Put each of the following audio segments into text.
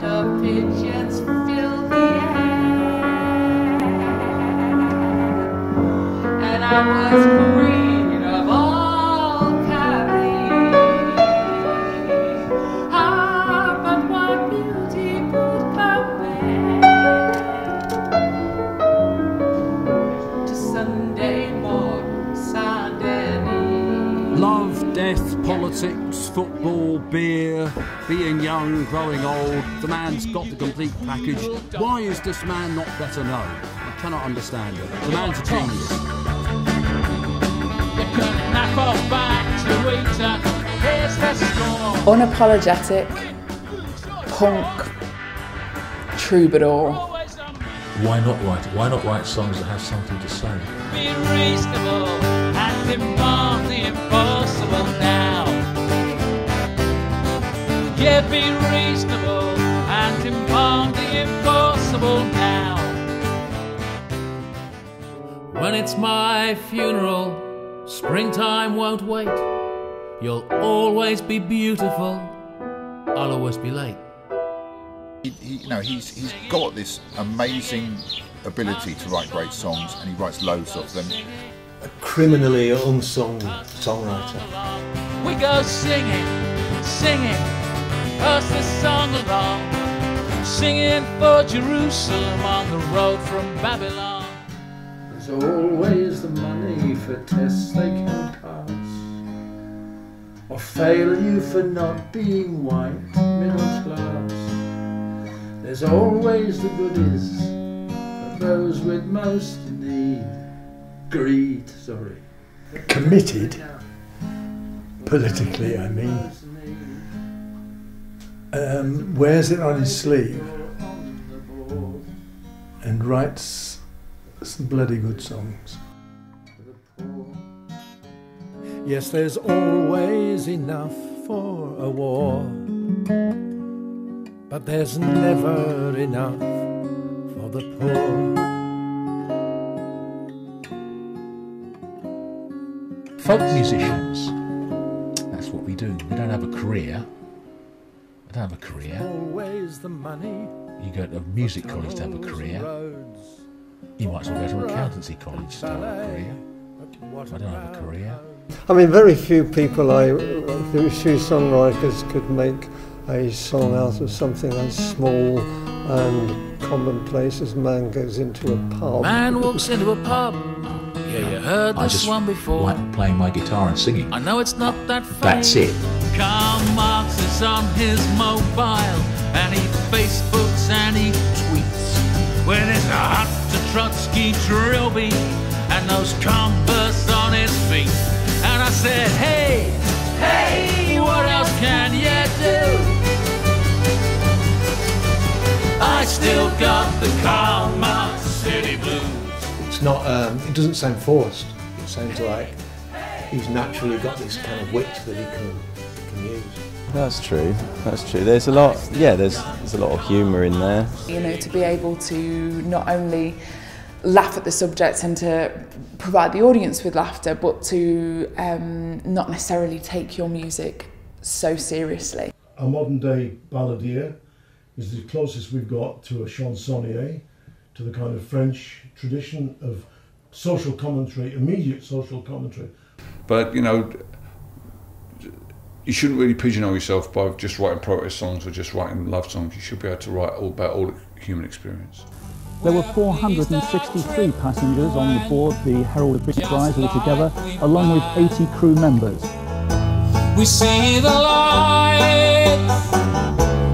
and of pigeons fill the air. And I was queen of all carriage. Ah, but what beauty put to Sunday morning, Sunday eve. Love, death, politics, football, beer, being young, growing old. The man's got the complete package. Why is this man not better known? I cannot understand it. The man's a genius. Unapologetic, punk, troubadour. Why not write it? Why not write songs that have something to say? Be reasonable and demand the impossible now. Yeah, be reasonable and demand the impossible now. When it's my funeral, springtime won't wait. You'll always be beautiful, I'll always be late. He's got this amazing ability to write great songs, and he writes loads of them. A criminally unsung songwriter. We go singing, singing, us the song along, singing for Jerusalem on the road from Babylon. There's always the money for tests they can pass, or fail you for not being white, middle class. There's always the goodies for those with most need. Greed, sorry. Committed, politically I mean, wears it on his sleeve and writes some bloody good songs. Yes, there's always enough for a war, but there's never enough for the poor. Folk musicians, that's what we do. We don't have a career. I don't have a career. Always the money. You go to music college to have a career. You might as well go to accountancy college to have a career. I don't have a career. I mean, very few songwriters could make a song out of something as small and commonplace as man goes into a pub. Man walks into a pub. Yeah, you heard this one before. I like playing my guitar and singing. I know it's not that funny. That's it. Karl Marx is on his mobile, and he Facebooks and he tweets with his hot to Trotsky drill beat and those Converse on his feet. And I said, hey, hey, what else can you do? I still got the Karl Marx City Blues. It's not, it doesn't sound forced. It sounds like he's naturally got this kind of wit that he can use. That's true. That's true. There's a lot. Yeah, there's a lot of humour in there. You know, to be able to not only laugh at the subject and to provide the audience with laughter, but to not necessarily take your music so seriously. A modern day balladeer is the closest we've got to a chansonnier, to the kind of French tradition of social commentary, immediate social commentary. But, you know, you shouldn't really pigeonhole yourself by just writing protest songs or just writing love songs. You should be able to write all about all the human experience. There were 463 passengers on board the Herald of British Rise altogether, along with 80 crew members. We see the lights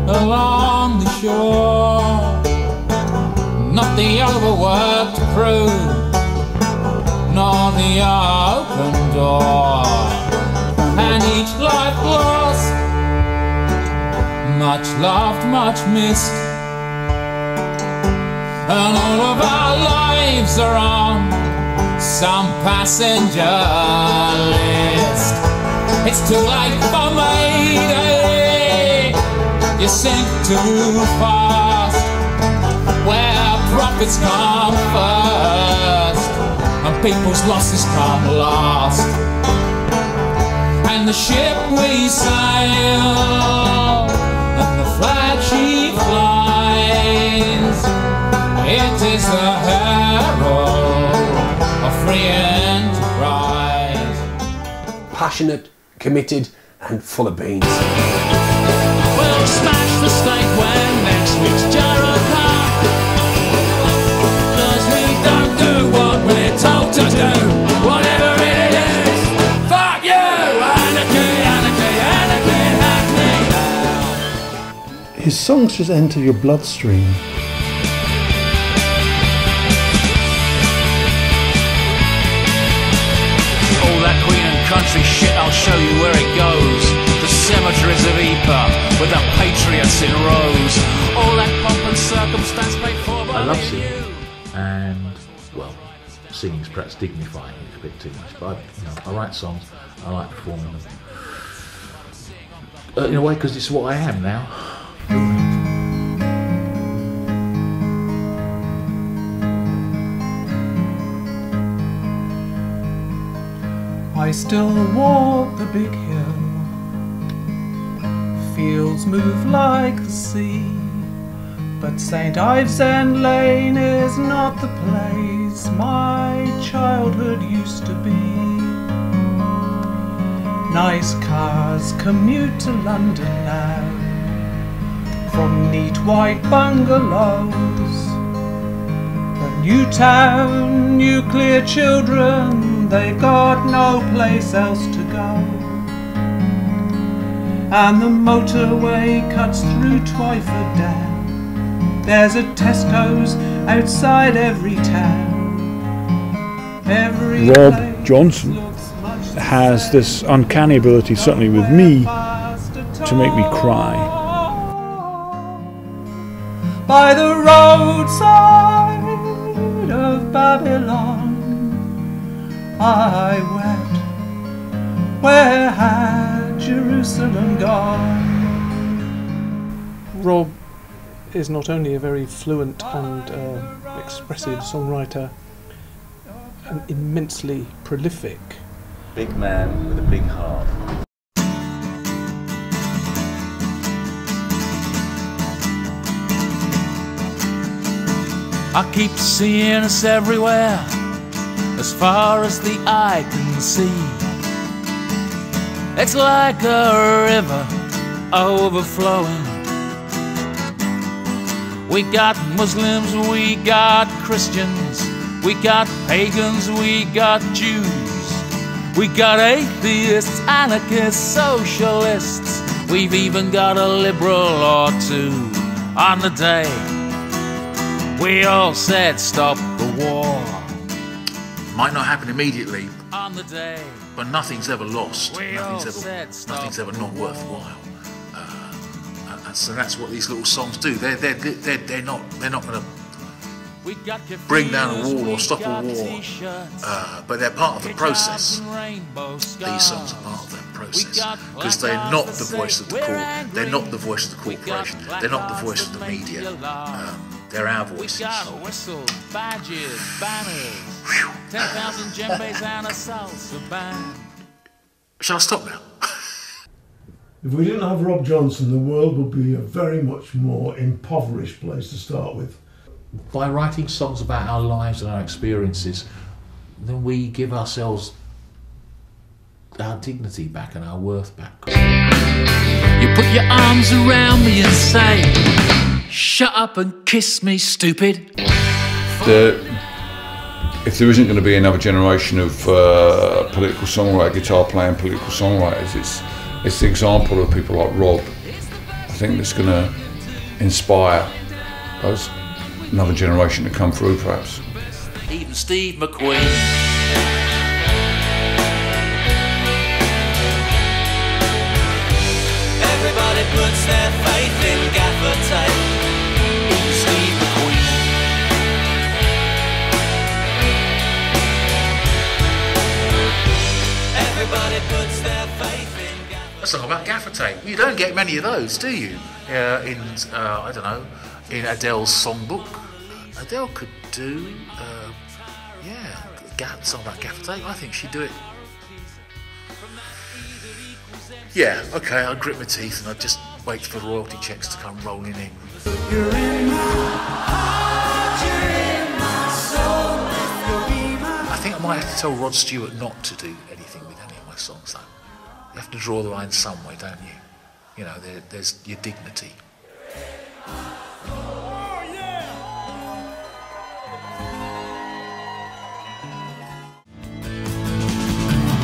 along the shore, not the overworked crew, nor the open door, and each life lost, much loved, much missed, and all of our lives are on some passenger list. It's too late for Mayday, you sink too fast, where profits come first and people's losses come last. And the ship we sail and the flag she flies enterprise. Passionate, committed, and full of beans. We'll smash the state when next week's gyro come. 'Cause we don't do what we're told to do, whatever it is. Fuck you! Anarchy, anarchy, anarchy, anarchy. His songs just enter your bloodstream. All that Queen and country shit, I'll show you where it goes. The cemeteries of Ypres, with the patriots in rows. All that pomp and circumstance paid for by I love you. singing, and well, singing's perhaps dignifying it a bit too much, but I write songs, I like performing them. In a way, because it's what I am now. I still walk the big hill. Fields move like the sea, but St. Ives and Lane is not the place my childhood used to be. Nice cars commute to London now, from neat white bungalows. The new town, nuclear children, they've got no place else to go. And the motorway cuts through Twyford Down. There's a Tesco's outside every town. Every Robb Johnson has this uncanny ability, certainly with me, to make me cry. By the roadside of Babylon I wept. Where had Jerusalem gone? Robb is not only a very fluent and expressive songwriter, and immensely prolific. Big man with a big heart. I keep seeing us everywhere, as far as the eye can see. It's like a river overflowing. We got Muslims, we got Christians, we got pagans, we got Jews, we got atheists, anarchists, socialists. We've even got a liberal or two. On the day we all said stop the war. Might not happen immediately, On the day but nothing's ever lost. nothing's ever not worthwhile. And so that's what these little songs do. They're not going to bring down a wall or stop a war, but they're part of the process. These songs are part of that process because they're not the voice of the court. They're not the voice of the corporation. They're not the voice of the media. They're our voices. We got whistles, badges, banners, 10,000 djembes and a salsa band. Shall I stop now? If we didn't have Robb Johnson, the world would be a very much more impoverished place to start with. By writing songs about our lives and our experiences, then we give ourselves our dignity back and our worth back. You put your arms around me and say, shut up and kiss me, stupid. If there isn't going to be another generation of political songwriter, guitar playing political songwriters, it's the example of people like Robb, I think, that's going to inspire those another generation to come through, perhaps. Even Steve McQueen. Everybody puts their faith in gaffer tape. Even Steve McQueen. Everybody puts their faith in A song about gaffer tape. You don't get many of those, do you? I don't know, in Adele's songbook. Adele could do, a song about gaffer tape. I think she'd do it. Yeah, okay, I'd grit my teeth and I'd just wait for royalty checks to come rolling in. You're in my heart, you're in my soul. I think I might I have to tell Rod Stewart not to do anything with any of my songs, though. You have to draw the line somewhere, don't you? You know, there's your dignity.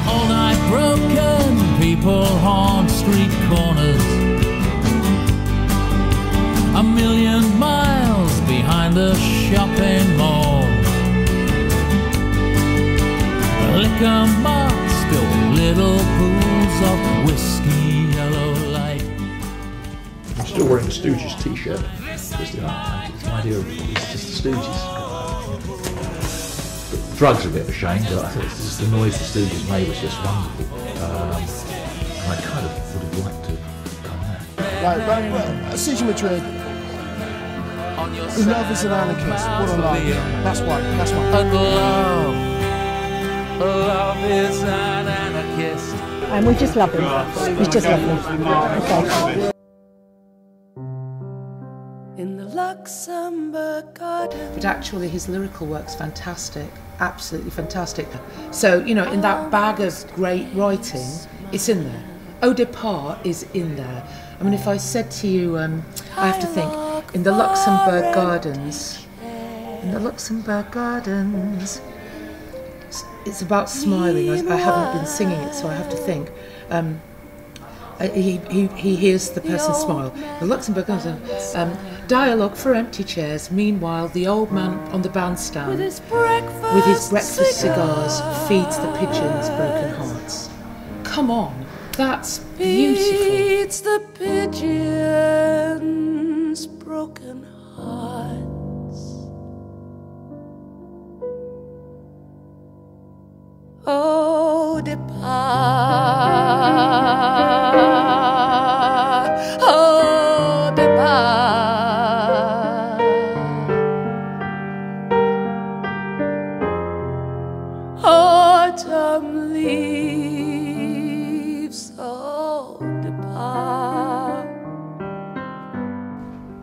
All night broken people haunt street corners, 1,000,000 miles behind the shopping mall. Liquor marks spilled little pools of whiskey yellow light. I'm still wearing a Stooges t-shirt. It's the idea of it's just the Stooges. But drugs are a bit of a shame, but I think it's just the noise the Stooges made was just wonderful. And I kind of would have liked to have done that. Right, Siege Madrid. Love is an anarchist. What a love. That's one. Love is an anarchist. And we just love him. We just love him. Okay. In the Luxembourg Garden. But actually his lyrical work's fantastic, absolutely fantastic. So, you know, in that bag of great writing, it's in there. Au départ is in there. I mean, if I said to you, I have to think, in the Luxembourg Gardens, it's about smiling. I haven't been singing it, so I have to think. He hears the person smile. The Luxembourg Gardens, dialogue for empty chairs. Meanwhile, the old man on the bandstand, with his breakfast cigars, feeds the pigeons broken hearts. Come on, that's beautiful. Feeds the pigeons broken hearts. Oh, depart, oh, depart. Autumn leaves, oh, depart.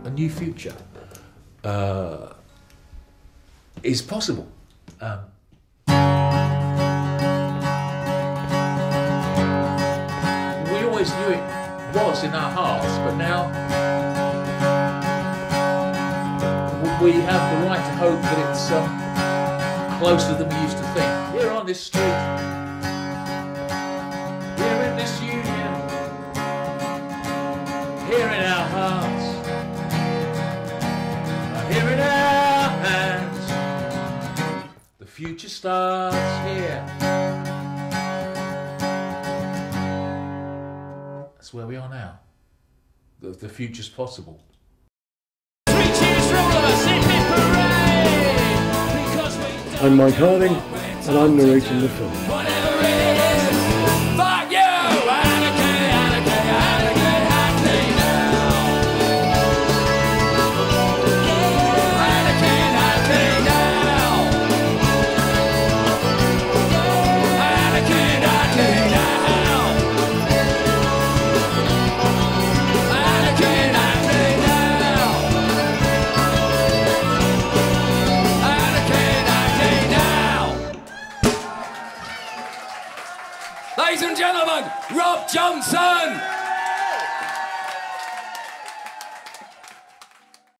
A new future is possible. We always knew it was in our hearts, but now we have the right to hope that it's closer than we used to think. Here on this street, here in this union, here in our hearts, here in our hands, the future starts here. That's where we are now. The future's possible. I'm Mike Harding, and I'm narrating the film.